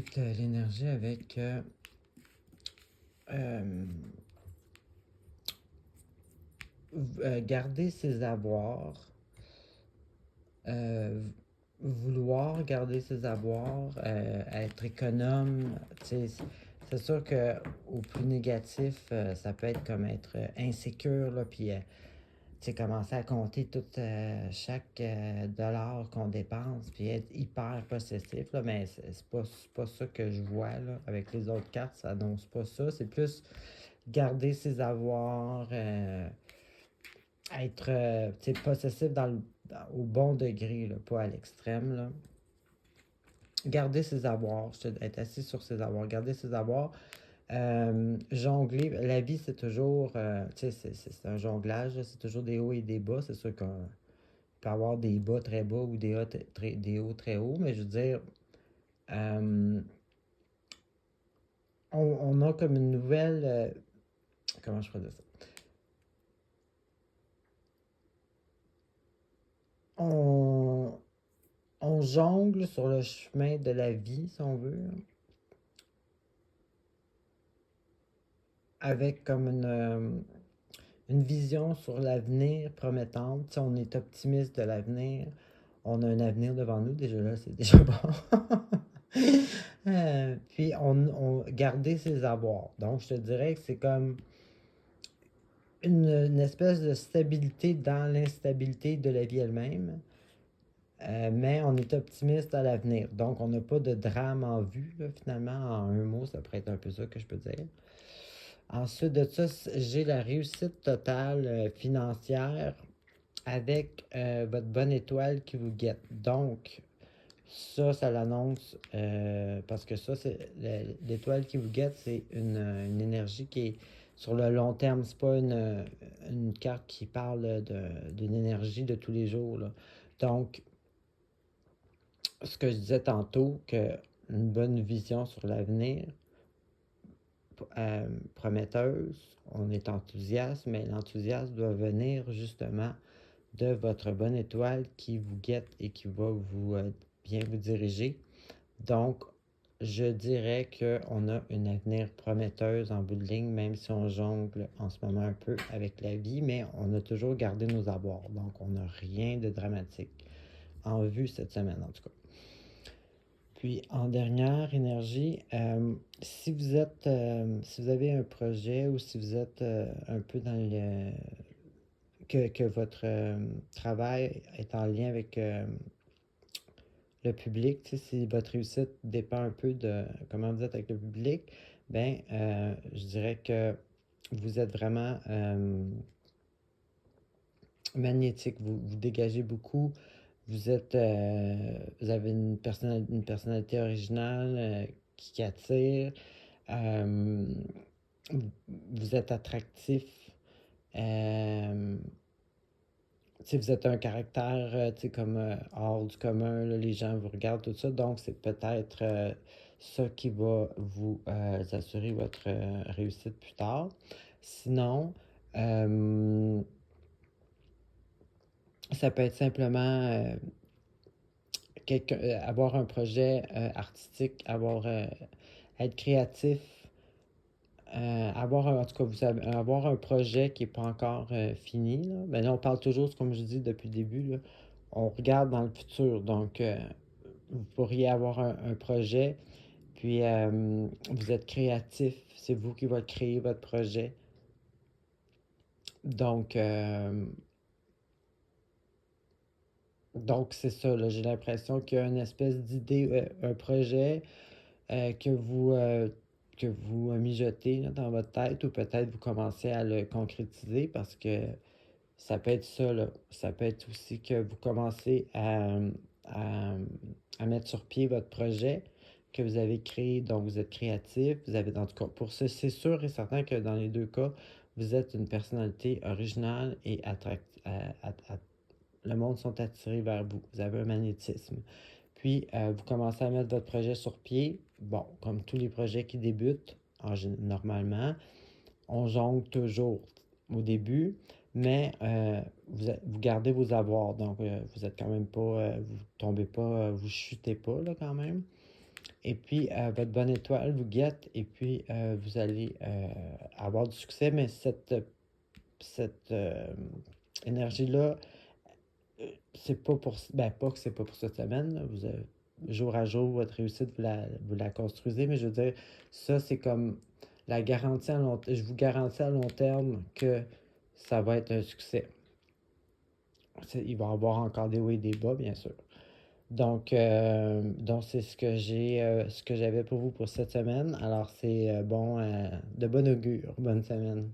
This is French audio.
débute l'énergie avec euh, garder ses avoirs, euh, vouloir garder ses avoirs, être économe. C'est sûr que au plus négatif, ça peut être comme être insécure, là, puis commencer à compter tout chaque dollar qu'on dépense, puis être hyper possessif, là, mais c'est pas ça que je vois là. Avec les autres cartes, ça annonce pas ça. C'est plus garder ses avoirs, être possessif au bon degré, là, pas à l'extrême. Là. Garder ses avoirs, être assis sur ses avoirs, garder ses avoirs. Jongler, la vie c'est toujours, c'est un jonglage, c'est toujours des hauts et des bas. C'est sûr qu'on peut avoir des bas très bas ou des hauts très hauts, mais je veux dire, euh, on a comme une nouvelle, comment je pourrais dire ça? On, on jongle sur le chemin de la vie, si on veut, avec comme une vision sur l'avenir promettante. Si on est optimiste de l'avenir, on a un avenir devant nous, déjà là, c'est déjà bon. Puis on garder ses avoirs. Donc, je te dirais que c'est comme une espèce de stabilité dans l'instabilité de la vie elle-même. Mais on est optimiste à l'avenir. Donc, on n'a pas de drame en vue, là, finalement. En un mot, ça pourrait être un peu ça que je peux dire. Ensuite de ça, j'ai la réussite totale financière avec votre bonne étoile qui vous guette. Donc, ça l'annonce parce que ça, c'est l'étoile qui vous guette, c'est une énergie qui est sur le long terme. C'est pas une carte qui parle d'une énergie de tous les jours. Là. Donc, ce que je disais tantôt, que une bonne vision sur l'avenir, prometteuse, on est enthousiaste, mais l'enthousiasme doit venir justement de votre bonne étoile qui vous guette et qui va vous bien vous diriger. Donc, je dirais qu'on a une avenir prometteuse en bout de ligne, même si on jongle en ce moment un peu avec la vie, mais on a toujours gardé nos avoirs. Donc, on n'a rien de dramatique en vue cette semaine, en tout cas. Puis, en dernière énergie, si vous avez un projet ou si vous êtes un peu dans le... que votre travail est en lien avec le public, si votre réussite dépend un peu de comment vous êtes avec le public, ben, je dirais que vous êtes vraiment magnétique, vous dégagez beaucoup, vous avez une personnalité originale qui attire, euh, vous êtes attractif, euh, vous êtes un caractère comme hors du commun, là, les gens vous regardent, tout ça, donc c'est peut-être ça qui va vous assurer votre réussite plus tard. Sinon, euh, ça peut être simplement avoir un projet artistique, être créatif, en tout cas, avoir un projet qui n'est pas encore fini. Là. Ben là, on parle toujours, comme je dis depuis le début, là, on regarde dans le futur. Donc, vous pourriez avoir un projet, puis vous êtes créatif. C'est vous qui va créer votre projet. Donc, c'est ça. Là, j'ai l'impression qu'il y a une espèce d'idée, un projet que vous mijotez là, dans votre tête ou peut-être vous commencez à le concrétiser parce que ça peut être ça, là. Ça peut être aussi que vous commencez à, à mettre sur pied votre projet que vous avez créé. Donc, vous êtes créatif. Vous avez, en tout cas, pour ça, c'est sûr et certain que dans les deux cas, vous êtes une personnalité originale et attractive. Le monde sont attirés vers vous. Vous avez un magnétisme. Puis, vous commencez à mettre votre projet sur pied. Bon, comme tous les projets qui débutent, normalement, on jongle toujours au début, mais vous gardez vos avoirs. Donc, vous êtes quand même pas, vous tombez pas, vous chutez pas, là, quand même. Et puis, votre bonne étoile vous guette et puis vous allez avoir du succès, mais cette énergie-là, c'est pas pour... Ben, pas que c'est pas pour cette semaine, là. Vous avez, jour à jour, votre réussite, vous la construisez, mais je veux dire, ça, c'est comme la garantie à long... Je vous garantis à long terme que ça va être un succès. Il va y avoir encore des hauts et des bas, bien sûr. Donc c'est ce que j'avais pour vous pour cette semaine. Alors, c'est bon, de bon augure. Bonne semaine.